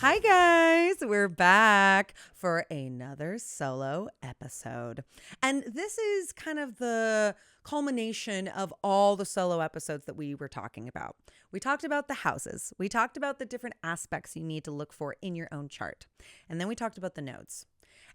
Hi guys, we're back for another solo episode. And this is kind of the culmination of all the solo episodes that we were talking about. We talked about the houses. We talked about the different aspects you need to look for in your own chart. And then we talked about the nodes.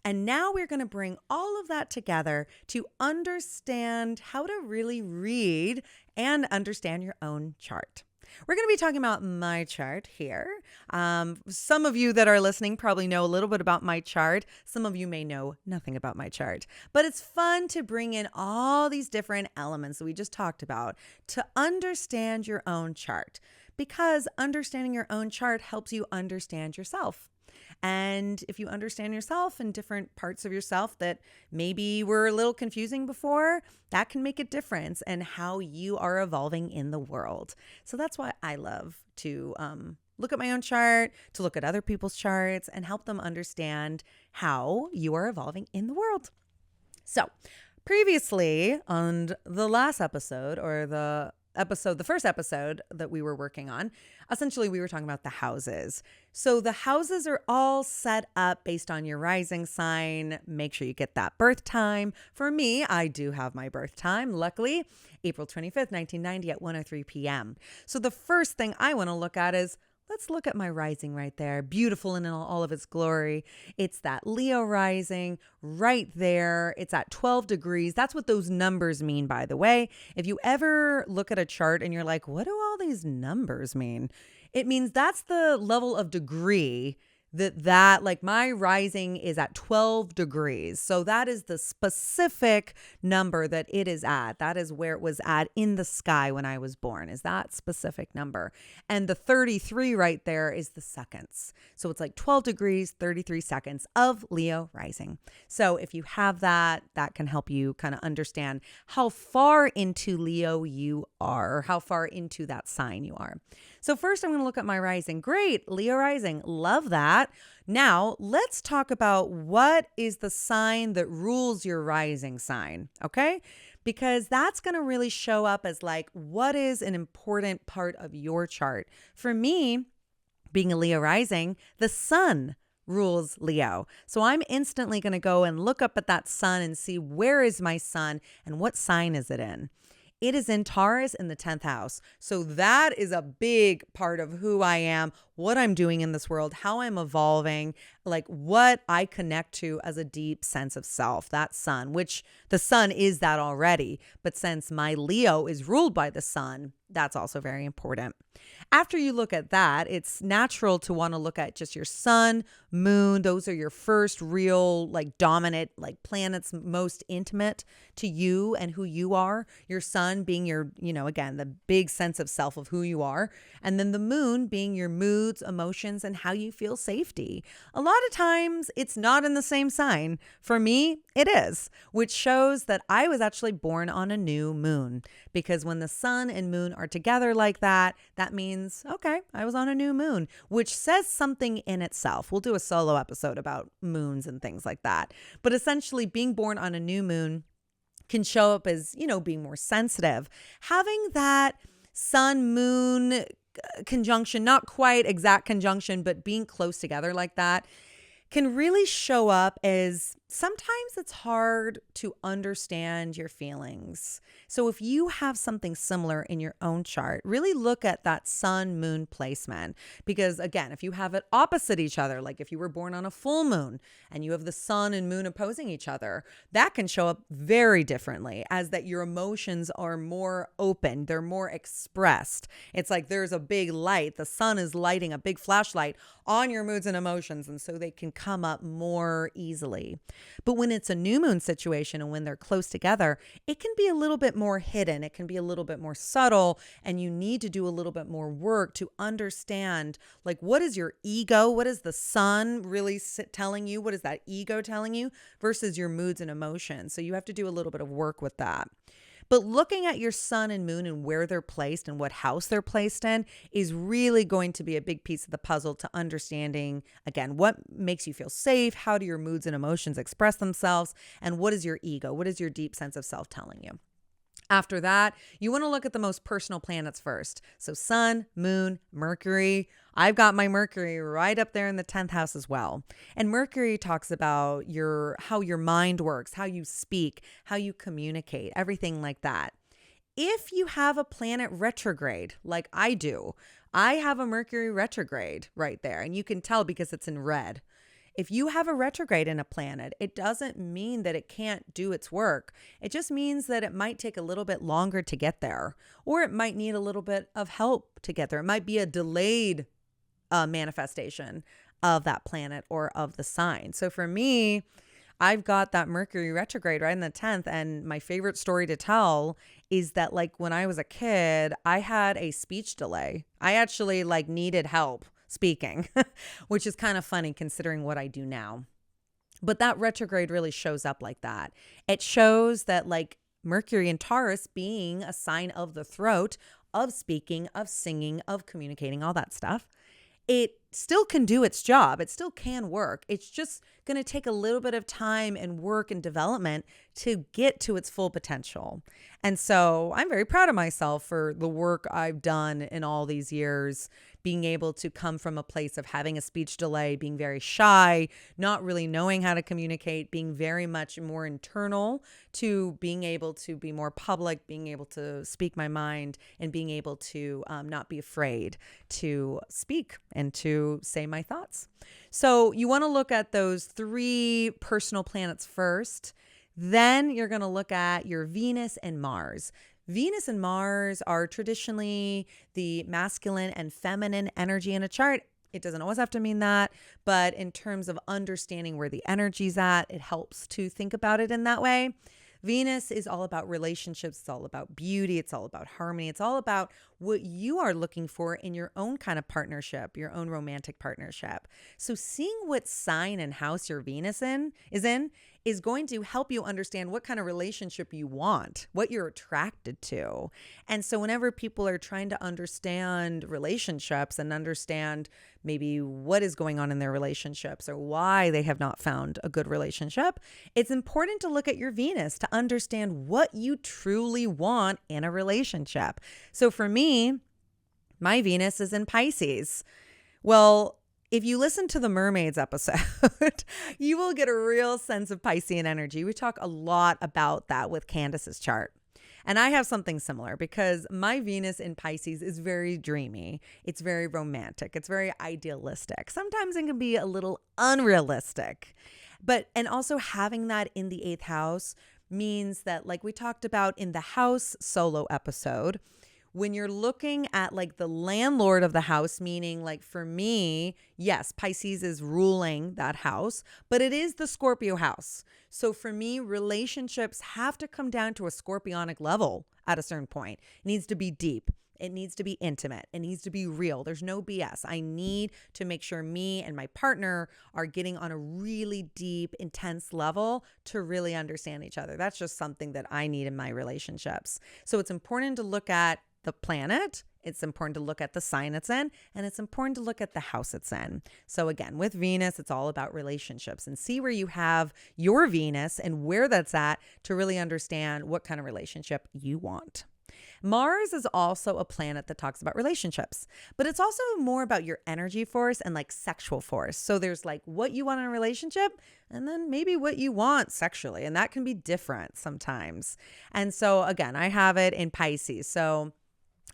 And now we're going to bring all of that together to understand how to really read and understand your own chart. We're going to be talking about my chart here. Some of you that are listening probably know a little bit about my chart. Some of you may know nothing about my chart. But it's fun to bring in all these different elements that we just talked about to understand your own chart, because understanding your own chart helps you understand yourself. And if you understand yourself and different parts of yourself that maybe were a little confusing before, that can make a difference in how you are evolving in the world. So that's why I love to look at my own chart, to look at other people's charts and help them understand how you are evolving in the world. So previously on the last episode, or the first episode that we were working on, essentially we were talking about the houses. So the houses are all set up based on your rising sign. Make sure you get that birth time. For me, I do have my birth time, luckily, April 25th, 1990 at 1:03 p.m. So the first thing I want to look at is, let's look at my rising right there. Beautiful in all of its glory. It's that Leo rising right there. It's at 12 degrees. That's what those numbers mean, by the way. If you ever look at a chart and you're like, what do all these numbers mean? It means that's the level of degree that like my rising is at 12 degrees. So that is the specific number that it is at. That is where it was at in the sky when I was born, is that specific number. And the 33 right there is the seconds. So it's like 12 degrees, 33 seconds of Leo rising. So if you have that, that can help you kind of understand how far into Leo you are, or how far into that sign you are. So first I'm going to look at my rising. Great, Leo rising. Love that. Now let's talk about what is the sign that rules your rising sign, okay? Because that's going to really show up as like, what is an important part of your chart? For me, being a Leo rising, the sun rules Leo. So I'm instantly going to go and look up at that sun and see, where is my sun and what sign is it in? It is in Taurus in the 10th house. So that is a big part of who I am, what I'm doing in this world, how I'm evolving, like what I connect to as a deep sense of self, that sun, which the sun is that already. But since my Leo is ruled by the sun, that's also very important. After you look at that, it's natural to want to look at just your sun, moon. Those are your first real, like dominant, like planets most intimate to you and who you are. Your sun being your, again, the big sense of self of who you are. And then the moon being your moods, emotions, and how you feel safety. A lot of times it's not in the same sign. For me, it is, which shows that I was actually born on a new moon, because when the sun and moon are together like that, that means, okay, I was on a new moon, which says something in itself. We'll do a solo episode about moons and things like that. But essentially being born on a new moon can show up as, being more sensitive. Having that sun moon conjunction, not quite exact conjunction, but being close together like that can really show up as sometimes it's hard to understand your feelings. So if you have something similar in your own chart, really look at that sun moon placement. Because again, if you have it opposite each other, like if you were born on a full moon and you have the sun and moon opposing each other, that can show up very differently, as that your emotions are more open, they're more expressed. It's like there's a big light, the sun is lighting a big flashlight on your moods and emotions, and so they can come up more easily. But when it's a new moon situation and when they're close together, it can be a little bit more hidden. It can be a little bit more subtle, and you need to do a little bit more work to understand, like, what is your ego? What is the sun really telling you? What is that ego telling you versus your moods and emotions? So you have to do a little bit of work with that. But looking at your sun and moon and where they're placed and what house they're placed in is really going to be a big piece of the puzzle to understanding, again, what makes you feel safe, how do your moods and emotions express themselves, and what is your ego? What is your deep sense of self telling you? After that, you want to look at the most personal planets first. So Sun, Moon, Mercury. I've got my Mercury right up there in the 10th house as well. And Mercury talks about how your mind works, how you speak, how you communicate, everything like that. If you have a planet retrograde, like I do, I have a Mercury retrograde right there, and you can tell because it's in red. If you have a retrograde in a planet, it doesn't mean that it can't do its work. It just means that it might take a little bit longer to get there, or it might need a little bit of help to get there. It might be a delayed manifestation of that planet or of the sign. So for me, I've got that Mercury retrograde right in the 10th. And my favorite story to tell is that like when I was a kid, I had a speech delay. I actually like needed help speaking, which is kind of funny considering what I do now. But that retrograde really shows up like that. It shows that like Mercury in Taurus being a sign of the throat, of speaking, of singing, of communicating, all that stuff, it still can do its job. It still can work. It's just going to take a little bit of time and work and development to get to its full potential. And so I'm very proud of myself for the work I've done in all these years, being able to come from a place of having a speech delay, being very shy, not really knowing how to communicate, being very much more internal to being able to be more public, being able to speak my mind, and being able to not be afraid to speak and to say my thoughts. So you want to look at those 3 personal planets first. Then you're going to look at your Venus and Mars. Venus and Mars are traditionally the masculine and feminine energy in a chart. It doesn't always have to mean that, but in terms of understanding where the energy's at, it helps to think about it in that way. Venus is all about relationships. It's all about beauty. It's all about harmony. It's all about what you are looking for in your own kind of partnership, your own romantic partnership. So seeing what sign and house your Venus is going to help you understand what kind of relationship you want, what you're attracted to. And so whenever people are trying to understand relationships and understand maybe what is going on in their relationships or why they have not found a good relationship, it's important to look at your Venus to understand what you truly want in a relationship. So for me, my Venus is in Pisces. Well, if you listen to the Mermaids episode, you will get a real sense of Piscean energy. We talk a lot about that with Candace's chart. And I have something similar because my Venus in Pisces is very dreamy. It's very romantic. It's very idealistic. Sometimes it can be a little unrealistic. And also having that in the 8th house means that, like we talked about in the house solo episode, when you're looking at like the landlord of the house, meaning like for me, yes, Pisces is ruling that house, but it is the Scorpio house. So for me, relationships have to come down to a scorpionic level at a certain point. It needs to be deep. It needs to be intimate. It needs to be real. There's no BS. I need to make sure me and my partner are getting on a really deep, intense level to really understand each other. That's just something that I need in my relationships. So it's important to look at the planet, it's important to look at the sign it's in, and it's important to look at the house it's in. So again, with Venus, it's all about relationships, and see where you have your Venus and where that's at to really understand what kind of relationship you want. Mars is also a planet that talks about relationships, but it's also more about your energy force and like sexual force. So there's like what you want in a relationship and then maybe what you want sexually. And that can be different sometimes. And so again, I have it in Pisces. So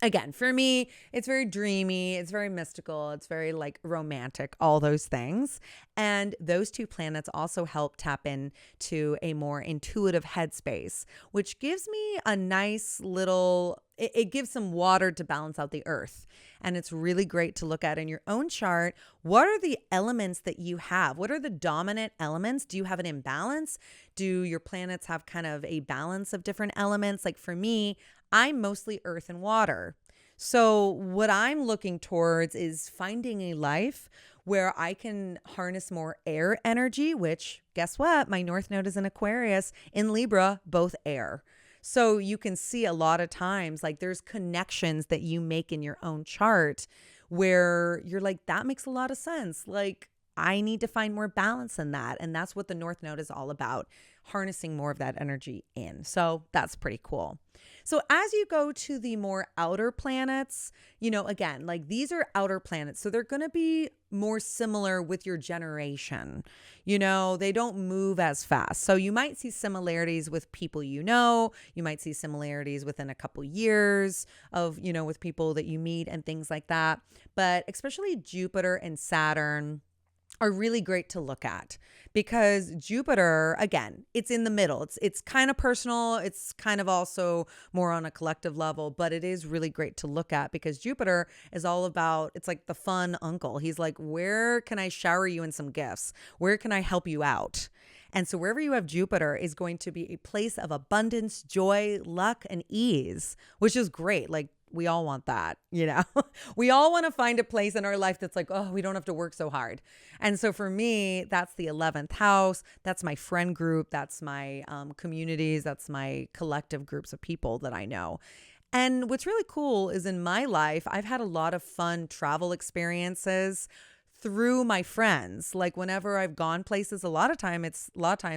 again, for me, it's very dreamy, it's very mystical, it's very like romantic, all those things. And those 2 planets also help tap into a more intuitive headspace, which gives me a nice little, it gives some water to balance out the earth. And it's really great to look at in your own chart. What are the elements that you have? What are the dominant elements? Do you have an imbalance? Do your planets have kind of a balance of different elements? Like for me, I'm mostly earth and water. So what I'm looking towards is finding a life where I can harness more air energy, which guess what? My North Node is in Aquarius, in Libra, both air. So you can see a lot of times like there's connections that you make in your own chart where you're like, that makes a lot of sense. Like I need to find more balance in that. And that's what the North Node is all about, harnessing more of that energy in. So that's pretty cool. So as you go to the more outer planets, again, like these are outer planets. So they're going to be more similar with your generation. They don't move as fast. So you might see similarities with people you might see similarities within a couple years of, with people that you meet and things like that. But especially Jupiter and Saturn are really great to look at because Jupiter, again, it's in the middle. It's kind of personal. It's kind of also more on a collective level, but it is really great to look at because Jupiter is all about, it's like the fun uncle. He's like, where can I shower you in some gifts? Where can I help you out? And so wherever you have Jupiter is going to be a place of abundance, joy, luck, and ease, which is great. Like, we all want that, we all want to find a place in our life that's like, oh, we don't have to work so hard. And so for me, that's the 11th house. That's my friend group. That's my communities. That's my collective groups of people that I know. And what's really cool is in my life, I've had a lot of fun travel experiences through my friends. Like whenever I've gone places, a lot of times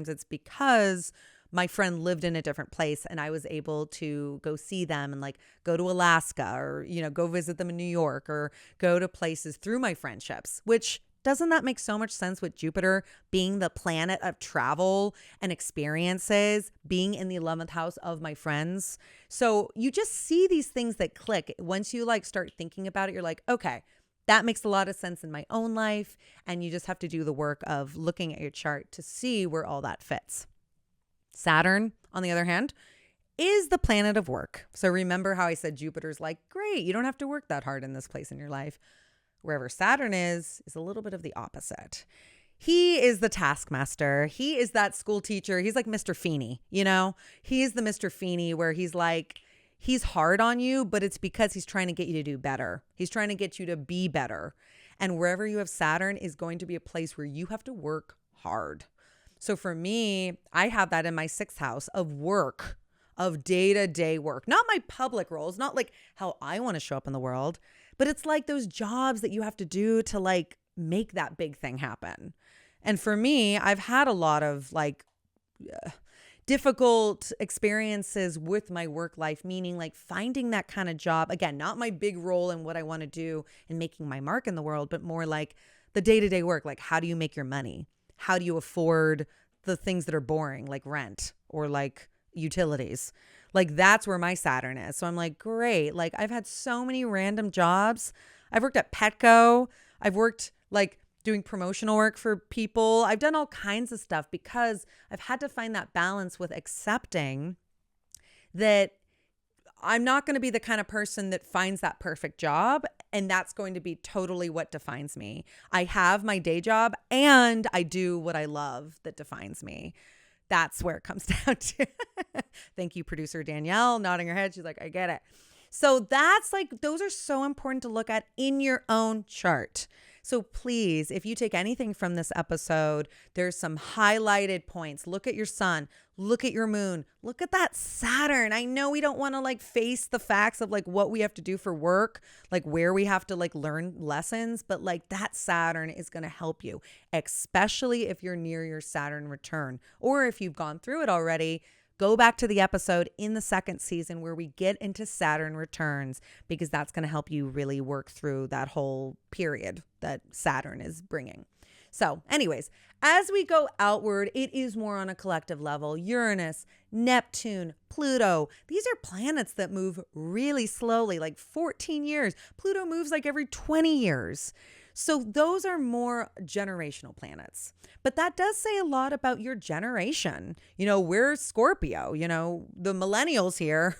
it's because my friend lived in a different place and I was able to go see them and like go to Alaska or, go visit them in New York or go to places through my friendships, which doesn't that make so much sense with Jupiter being the planet of travel and experiences, being in the 11th house of my friends? So you just see these things that click. Once you like start thinking about it, you're like, okay, that makes a lot of sense in my own life. And you just have to do the work of looking at your chart to see where all that fits. Saturn, on the other hand, is the planet of work. So remember how I said Jupiter's like, great, you don't have to work that hard in this place in your life. Wherever Saturn is a little bit of the opposite. He is the taskmaster. He is that school teacher. He's like Mr. Feeney, He's the Mr. Feeney where he's like, he's hard on you, but it's because he's trying to get you to do better. He's trying to get you to be better. And wherever you have Saturn is going to be a place where you have to work hard. So for me, I have that in my 6th house of work, of day-to-day work, not my public roles, not like how I want to show up in the world, but it's like those jobs that you have to do to like make that big thing happen. And for me, I've had a lot of like difficult experiences with my work life, meaning like finding that kind of job. Again, not my big role in what I want to do and making my mark in the world, but more like the day-to-day work. Like, how do you make your money? How do you afford the things that are boring, like rent or like utilities? Like that's where my Saturn is. So I'm like, great. Like I've had so many random jobs. I've worked at Petco. I've worked like doing promotional work for people. I've done all kinds of stuff because I've had to find that balance with accepting that I'm not going to be the kind of person that finds that perfect job. And that's going to be totally what defines me. I have my day job and I do what I love that defines me. That's where it comes down to. Thank you, producer Danielle, nodding her head. She's like, I get it. So that's like, those are so important to look at in your own chart. So please, if you take anything from this episode, there's some highlighted points. Look at your sun, look at your moon, look at that Saturn. I know we don't want to like face the facts of like what we have to do for work, like where we have to like learn lessons, but like that Saturn is going to help you, especially if you're near your Saturn return, or if you've gone through it already. Go back to the episode in the 2nd season where we get into Saturn returns, because that's going to help you really work through that whole period that Saturn is bringing. So anyways, as we go outward, it is more on a collective level. Uranus, Neptune, Pluto, these are planets that move really slowly, like 14 years. Pluto moves like every 20 years. So those are more generational planets. But that does say a lot about your generation. We're Scorpio, the millennials here,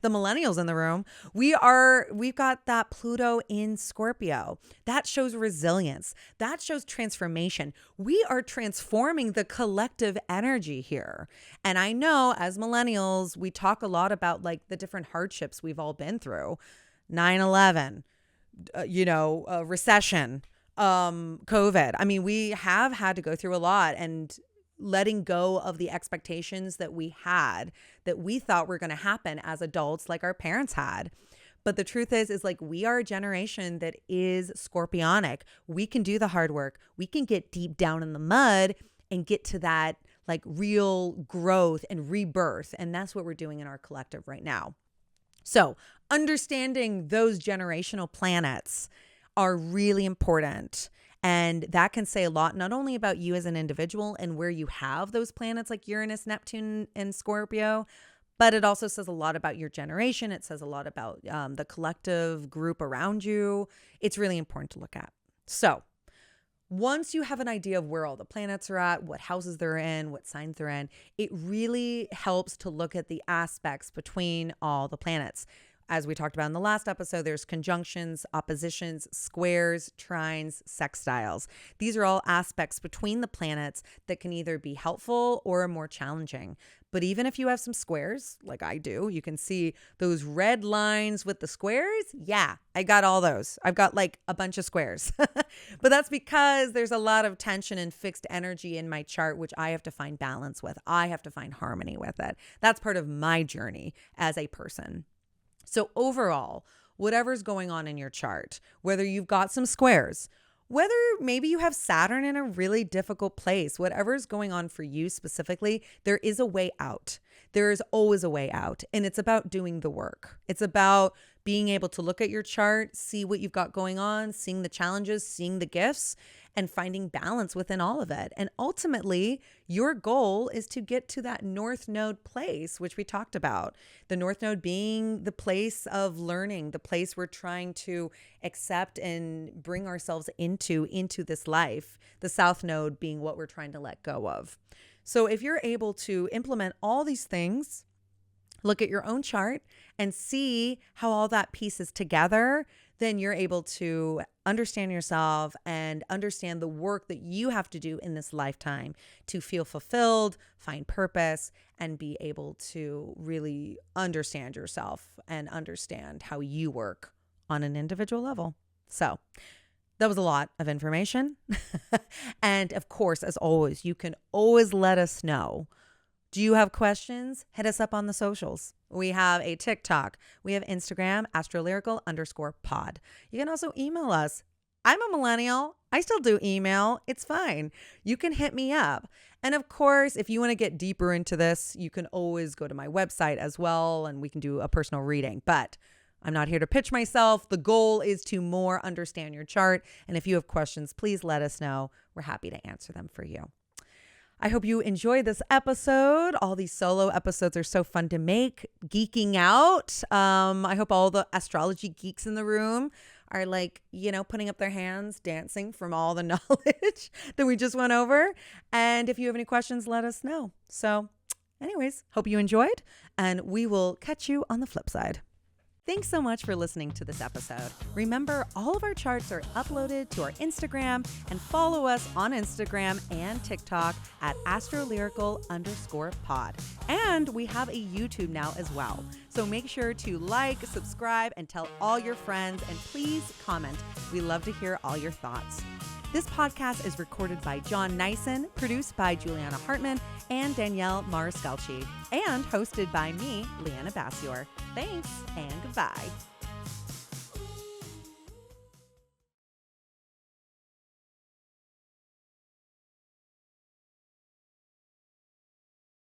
the millennials in the room. We've got that Pluto in Scorpio. That shows resilience. That shows transformation. We are transforming the collective energy here. And I know as millennials, we talk a lot about like the different hardships we've all been through. 9/11. Recession, COVID. I mean, we have had to go through a lot, and letting go of the expectations that we had, that we thought were going to happen as adults, like our parents had. But the truth is like we are a generation that is scorpionic. We can do the hard work. We can get deep down in the mud and get to that like real growth and rebirth. And that's what we're doing in our collective right now. So understanding those generational planets are really important. And that can say a lot, not only about you as an individual and where you have those planets like Uranus, Neptune, and Scorpio, but it also says a lot about your generation. It says a lot about the collective group around you. It's really important to look at. So once you have an idea of where all the planets are at, what houses they're in, what signs they're in, it really helps to look at the aspects between all the planets. As we talked about in the last episode, there's conjunctions, oppositions, squares, trines, sextiles. These are all aspects between the planets that can either be helpful or more challenging. But even if you have some squares, like I do, you can see those red lines with the squares. Yeah, I got all those. I've got like a bunch of squares. But that's because there's a lot of tension and fixed energy in my chart, which I have to find balance with. I have to find harmony with it. That's part of my journey as a person. So overall, whatever's going on in your chart, whether you've got some squares, whether maybe you have Saturn in a really difficult place, whatever's going on for you specifically, there is a way out. There is always a way out. And it's about doing the work. It's about being able to look at your chart, see what you've got going on, seeing the challenges, seeing the gifts, and finding balance within all of it. And ultimately, your goal is to get to that North Node place, which we talked about. The North Node being the place of learning, the place we're trying to accept and bring ourselves into this life. The South Node being what we're trying to let go of. So if you're able to implement all these things, look at your own chart and see how all that pieces together, then you're able to understand yourself and understand the work that you have to do in this lifetime to feel fulfilled, find purpose, and be able to really understand yourself and understand how you work on an individual level. So that was a lot of information. And of course, as always, you can always let us know. Do you have questions? Hit us up on the socials. We have a TikTok. We have Instagram, AstroLyrical_pod. You can also email us. I'm a millennial. I still do email. It's fine. You can hit me up. And of course, if you want to get deeper into this, you can always go to my website as well, and we can do a personal reading. But I'm not here to pitch myself. The goal is to more understand your chart. And if you have questions, please let us know. We're happy to answer them for you. I hope you enjoyed this episode. All these solo episodes are so fun to make. Geeking out. I hope all the astrology geeks in the room are like, putting up their hands, dancing from all the knowledge that we just went over. And if you have any questions, let us know. So anyways, hope you enjoyed, and we will catch you on the flip side. Thanks so much for listening to this episode. Remember, all of our charts are uploaded to our Instagram, and follow us on Instagram and TikTok at AstroLyrical_pod. And we have a YouTube now as well. So make sure to like, subscribe, and tell all your friends, and please comment. We love to hear all your thoughts. This podcast is recorded by John Neisen, produced by Juliana Hartman and Danielle Marascalchi, and hosted by me, Liana Bassior. Thanks and goodbye.